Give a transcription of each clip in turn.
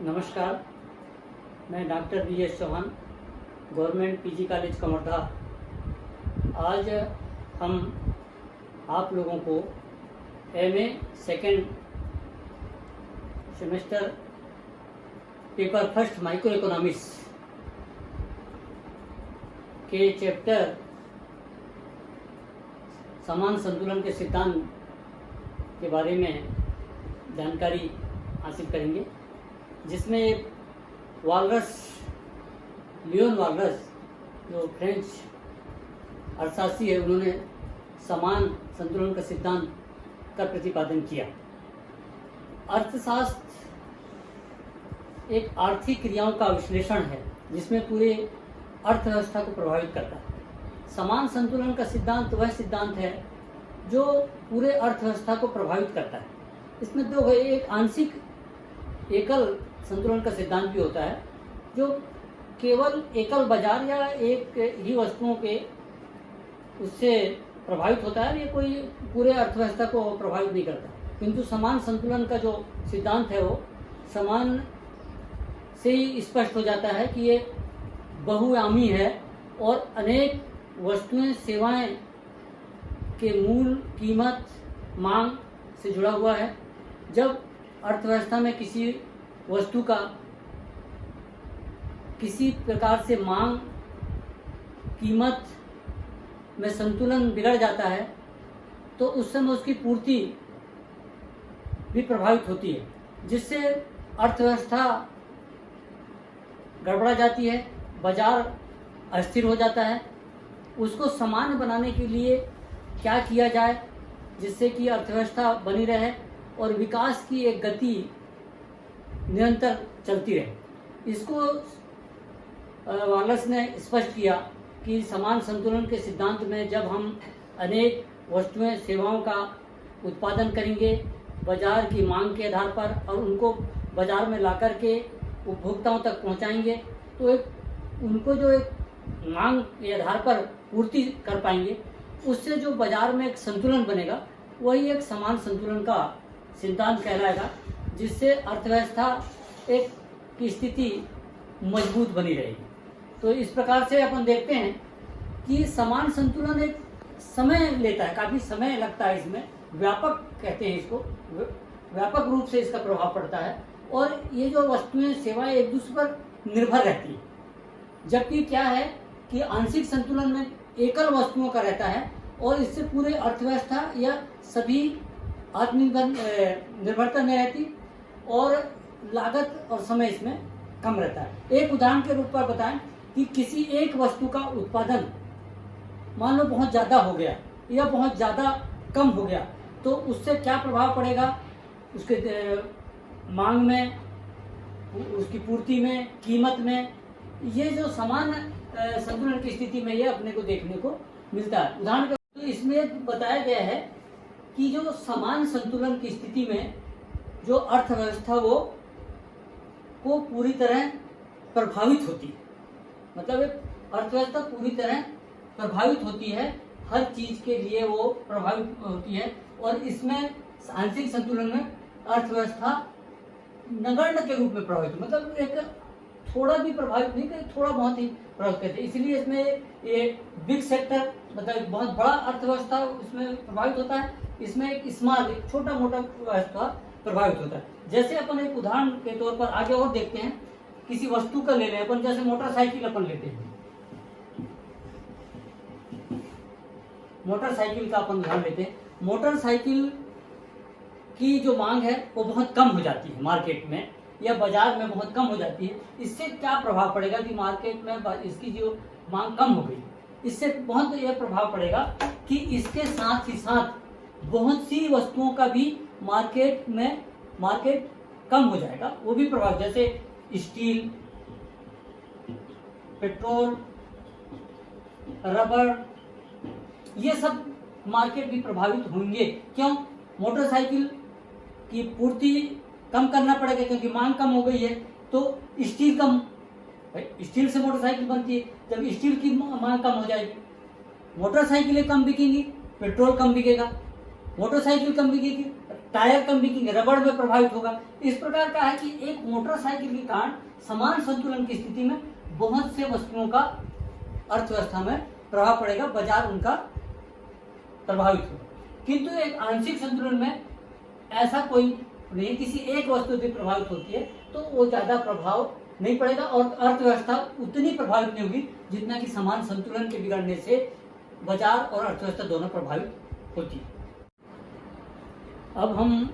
नमस्कार, मैं doctor BS Chauhan, government PG college Kawardha. आज हम आप लोगों को MA second semester paper first micro economics के चैप्टर समान संतुलन के सिद्धांत के बारे में जानकारी हासिल करेंगे, जिसमें वालरस, लियोन वालरस, जो फ्रेंच अर्थशास्त्री है, उन्होंने समान संतुलन का सिद्धांत का प्रतिपादन किया। अर्थशास्त्र एक आर्थिक क्रियाओं का विश्लेषण है जिसमें पूरे अर्थव्यवस्था को प्रभावित करता है। समान संतुलन का सिद्धांत वह सिद्धांत है जो पूरे अर्थव्यवस्था को प्रभावित करता है। इसमें दो है, एक आंशिक एकल संतुलन का सिद्धांत भी होता है जो केवल एकल बाजार या एक ही वस्तुओं के उससे प्रभावित होता है, ये कोई पूरे अर्थव्यवस्था को प्रभावित नहीं करता। किंतु समान संतुलन का जो सिद्धांत है वो समान से ही स्पष्ट हो जाता है कि ये बहुआयामी है और अनेक वस्तुएं सेवाएं के मूल, कीमत, मांग से जुड़ा हुआ है। जब अर्थव्यवस्था में किसी वस्तु का किसी प्रकार से मांग, कीमत में संतुलन बिगड़ जाता है तो उस समय उसकी पूर्ति भी प्रभावित होती है, जिससे अर्थव्यवस्था गड़बड़ा जाती है, बाजार अस्थिर हो जाता है। उसको समान बनाने के लिए क्या किया जाए जिससे कि अर्थव्यवस्था बनी रहे और विकास की एक गति निरंतर चलती रहे। इसको वालरस ने स्पष्ट किया कि समान संतुलन के सिद्धांत में जब हम अनेक वस्तुएं, सेवाओं का उत्पादन करेंगे बाजार की मांग के आधार पर और उनको बाजार में ला कर के उपभोक्ताओं तक पहुंचाएंगे, तो एक उनको जो एक मांग के आधार पर पूर्ति कर पाएंगे, उससे जो बाजार में एक संतुलन बनेगा वही एक समान संतुलन का सिद्धांत कहलाएगा, जिससे अर्थव्यवस्था एक की स्थिति मजबूत बनी रहेगी। तो इस प्रकार से अपन देखते हैं कि समान संतुलन एक समय लेता है, काफ़ी समय लगता है इसमें, व्यापक कहते हैं इसको, व्यापक रूप से इसका प्रभाव पड़ता है और ये जो वस्तुएं, सेवाएं एक दूसरे पर निर्भर रहती है। जबकि क्या है कि आंशिक संतुलन में एकल वस्तुओं का रहता है और इससे पूरे अर्थव्यवस्था या सभी आत्मनिर्भर निर्भरता नहीं रहती और लागत और समय इसमें कम रहता है। एक उदाहरण के रूप पर बताएं कि किसी एक वस्तु का उत्पादन मान लो बहुत ज़्यादा हो गया या बहुत ज़्यादा कम हो गया, तो उससे क्या प्रभाव पड़ेगा उसके मांग में, उसकी पूर्ति में, कीमत में। ये जो समान संतुलन की स्थिति में ये अपने को देखने को मिलता है। उदाहरण के तो इसमें बताया गया है कि जो समान संतुलन की स्थिति में जो अर्थव्यवस्था वो को पूरी तरह प्रभावित होती है, मतलब एक अर्थव्यवस्था पूरी तरह प्रभावित होती है, हर चीज के लिए वो प्रभावित होती है और इसमें आंशिक संतुलन में अर्थव्यवस्था नगण्य के रूप में प्रभावित, मतलब एक थोड़ा भी प्रभावित नहीं करती, थोड़ा बहुत ही प्रभावित करती है। इसलिए इसमें ये बिग सेक्टर, मतलब एक बहुत बड़ा अर्थव्यवस्था इसमें प्रभावित होता है, इसमें एक स्मॉल, एक छोटा मोटा अर्थव्यवस्था प्रभावित होता है। जैसे अपन एक उदाहरण के तौर पर आगे और देखते हैं, किसी वस्तु का ले लें अपन, जैसे मोटरसाइकिल अपन लेते हैं, मोटरसाइकिल का अपन उदाहरण लेते हैं। मोटरसाइकिल की जो मांग है वो बहुत कम हो जाती है मार्केट में या बाजार में बहुत कम हो जाती है। इससे क्या प्रभाव पड़ेगा कि मार्केट में इसकी जो मांग कम हो गई, इससे बहुत यह प्रभाव पड़ेगा कि इसके साथ ही साथ बहुत सी वस्तुओं का भी मार्केट कम हो जाएगा, वो भी प्रभाव, जैसे स्टील, पेट्रोल, रबर, ये सब मार्केट भी प्रभावित होंगे। क्यों? मोटरसाइकिल की पूर्ति कम करना पड़ेगा क्योंकि मांग कम हो गई है, तो स्टील कम, स्टील से मोटरसाइकिल बनती है, जब स्टील की मांग कम हो जाएगी, मोटरसाइकिलें कम बिकेंगी, पेट्रोल कम बिकेगा, मोटरसाइकिल कम बिकेगी, टायर कम बिकेंगे, रबड़ में प्रभावित होगा। इस प्रकार का है कि एक मोटरसाइकिल के कारण समान संतुलन की स्थिति में बहुत से वस्तुओं का अर्थव्यवस्था में प्रभाव पड़ेगा, बाजार उनका प्रभावित होगा। किंतु एक आंशिक संतुलन में ऐसा कोई नहीं, किसी एक वस्तु यदि प्रभावित होती है तो वो ज्यादा प्रभाव नहीं पड़ेगा और अर्थव्यवस्था उतनी प्रभावित नहीं होगी जितना कि समान संतुलन के बिगड़ने से बाजार और अर्थव्यवस्था दोनों प्रभावित होती है। अब हम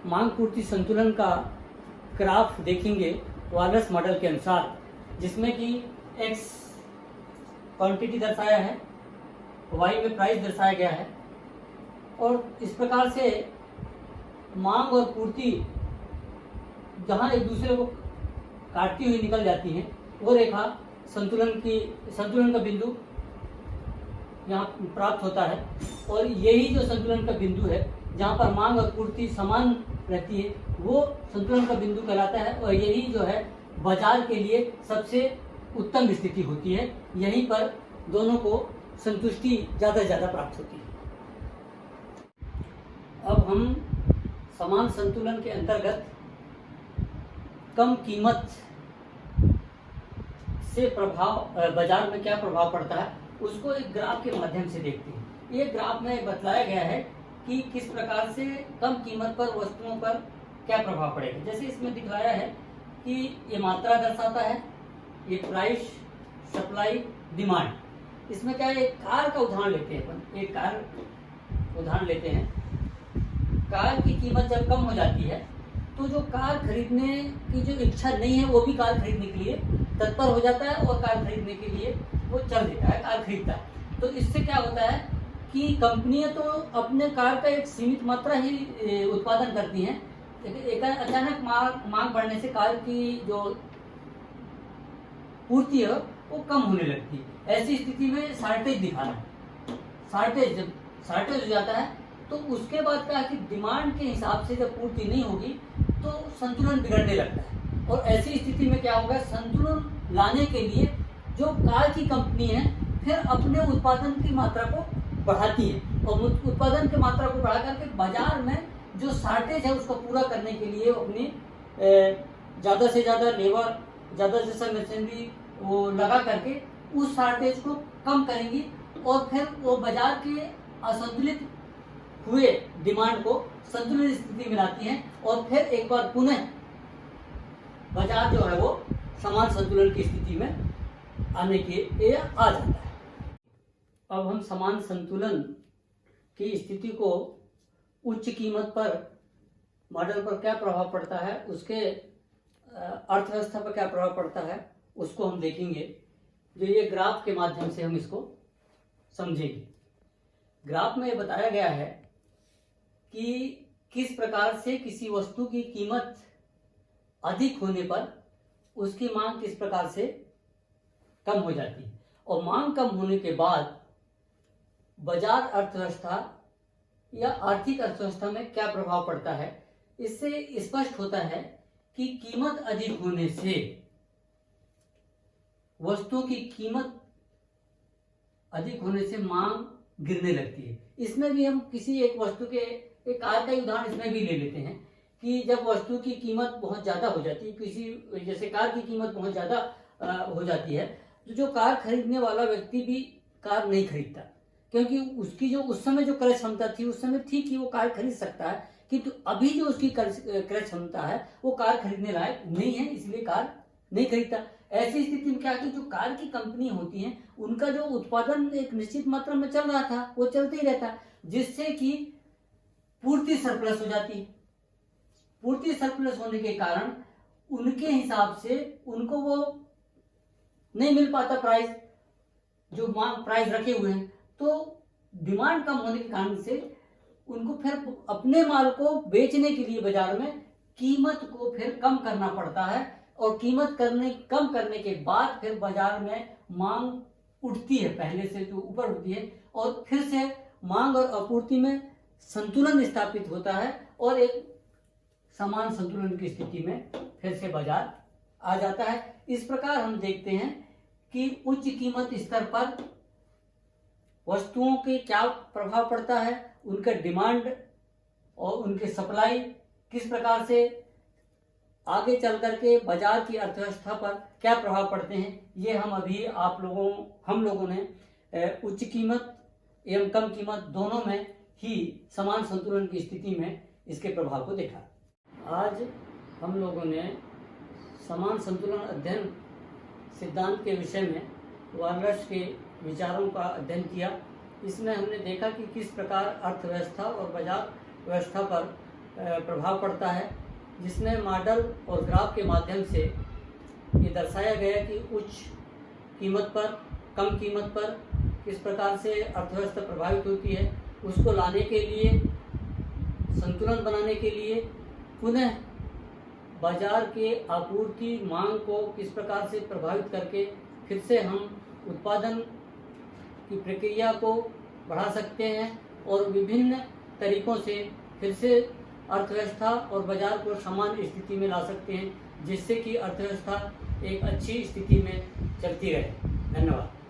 मांग पूर्ति संतुलन का ग्राफ देखेंगे वालेस मॉडल के अनुसार, जिसमें कि एक्स क्वांटिटी दर्शाया है, वाई में प्राइस दर्शाया गया है और इस प्रकार से मांग और पूर्ति जहां एक दूसरे को काटती हुई निकल जाती है, वो रेखा संतुलन का बिंदु यहाँ प्राप्त होता है और यही जो संतुलन का बिंदु है जहाँ पर मांग और पूर्ति समान रहती है वो संतुलन का बिंदु कहलाता है और यही जो है बाजार के लिए सबसे उत्तम स्थिति होती है। यहीं पर दोनों को संतुष्टि ज़्यादा से ज़्यादा प्राप्त होती है। अब हम समान संतुलन के अंतर्गत कम कीमत से प्रभाव बाजार में क्या प्रभाव पड़ता है उसको एक ग्राफ के माध्यम से देखते हैं। ये ग्राफ में बताया गया है कि किस प्रकार से कम कीमत पर वस्तुओं पर क्या प्रभाव पड़ेगा। जैसे इसमें दिखाया है कि ये मात्रा दर्शाता है, ये प्राइस, सप्लाई, डिमांड। इसमें क्या है, एक कार का उदाहरण लेते हैं अपन, एक कार उदाहरण लेते हैं। कार की कीमत जब कम हो जाती है तो जो कार खरीदने की जो इच्छा नहीं है वो भी कार खरीदने के लिए तत्पर हो जाता है और कार खरीदने के लिए वो चल देता है, कार खरीदता है। तो इससे क्या होता है कि कंपनियां तो अपने कार का एक सीमित मात्रा ही उत्पादन करती हैं, लेकिन एक अचानक मांग बढ़ने से कार की जो पूर्ति है वो कम होने लगती है। ऐसी स्थिति में शार्टेज दिखाना है। शार्टेज जब शार्टेज हो जाता है तो उसके बाद क्या है कि डिमांड के हिसाब से जब पूर्ति नहीं होगी तो संतुलन बिगड़ने लगता है और ऐसी स्थिति में क्या होगा, संतुलन लाने के लिए जो कार की कंपनी है फिर अपने उत्पादन की मात्रा को बढ़ाती है और उत्पादन की मात्रा को बढ़ा करके बाजार में जो शार्टेज है उसको पूरा करने के लिए अपनी ज़्यादा से ज़्यादा लेबर, ज़्यादा से ज़्यादा मशीनरी वो लगा करके उस शार्टेज को कम करेंगी और फिर वो बाजार के असंतुलित हुए डिमांड को संतुलित स्थिति में लाती हैं और फिर एक बार पुनः बाजार जो है वो समान संतुलन की स्थिति में आने के लिए आ जाता है। अब हम समान संतुलन की स्थिति को उच्च कीमत पर मॉडल पर क्या प्रभाव पड़ता है, उसके अर्थव्यवस्था पर क्या प्रभाव पड़ता है उसको हम देखेंगे। जो ये ग्राफ के माध्यम से हम इसको समझेंगे। ग्राफ में ये बताया गया है कि किस प्रकार से किसी वस्तु की कीमत अधिक होने पर उसकी मांग किस प्रकार से कम हो जाती है और मांग कम होने के बाद बाजार अर्थव्यवस्था या आर्थिक अर्थव्यवस्था में क्या प्रभाव पड़ता है। इससे स्पष्ट होता है कि कीमत अधिक होने से वस्तुओं की कीमत अधिक होने से मांग गिरने लगती है। इसमें भी हम किसी एक वस्तु के एक कार का उदाहरण इसमें भी ले लेते हैं कि जब वस्तु की कीमत बहुत ज़्यादा हो जाती है, किसी जैसे कार की कीमत बहुत ज़्यादा हो जाती है तो जो कार खरीदने वाला व्यक्ति भी कार नहीं खरीदता, क्योंकि उसकी जो उस समय जो क्रय क्षमता थी उस समय थी कि वो कार खरीद सकता है, किंतु अभी जो उसकी क्रय क्षमता है वो कार खरीदने लायक नहीं है, इसलिए कार नहीं खरीदता। ऐसी स्थिति में क्या कि जो कार की कंपनी होती हैं उनका जो उत्पादन एक निश्चित मात्रा में चल रहा था वो चलते ही रहता, जिससे कि पूर्ति सरप्लस हो जाती है। पूर्ति सरप्लस होने के कारण उनके हिसाब से उनको वो नहीं मिल पाता प्राइस, जो प्राइस रखे हुए हैं, तो डिमांड कम होने के कारण से उनको फिर अपने माल को बेचने के लिए बाजार में कीमत को फिर कम करना पड़ता है और कीमत कम करने के बाद फिर बाजार में मांग उठती है, पहले से जो ऊपर उठती है और फिर से मांग और आपूर्ति में संतुलन स्थापित होता है और एक समान संतुलन की स्थिति में फिर से बाजार आ जाता है। इस प्रकार हम देखते हैं कि उच्च कीमत स्तर पर वस्तुओं के क्या प्रभाव पड़ता है, उनका डिमांड और उनकी सप्लाई किस प्रकार से आगे चल करके बाजार की अर्थव्यवस्था पर क्या प्रभाव पड़ते हैं, ये हम लोगों ने उच्च कीमत एवं कम कीमत दोनों में ही समान संतुलन की स्थिति में इसके प्रभाव को देखा। आज हम लोगों ने समान संतुलन अध्ययन सिद्धांत के विषय में वालरस के विचारों का अध्ययन किया। इसमें हमने देखा कि किस प्रकार अर्थव्यवस्था और बाजार व्यवस्था पर प्रभाव पड़ता है, जिसमें मॉडल और ग्राफ के माध्यम से ये दर्शाया गया कि उच्च कीमत पर कम कीमत पर किस प्रकार से अर्थव्यवस्था प्रभावित होती है। उसको लाने के लिए, संतुलन बनाने के लिए पुनः बाजार के आपूर्ति मांग को किस प्रकार से प्रभावित करके फिर से हम उत्पादन की प्रक्रिया को बढ़ा सकते हैं और विभिन्न तरीकों से फिर से अर्थव्यवस्था और बाजार को समान स्थिति में ला सकते हैं, जिससे कि अर्थव्यवस्था एक अच्छी स्थिति में चलती रहे। धन्यवाद।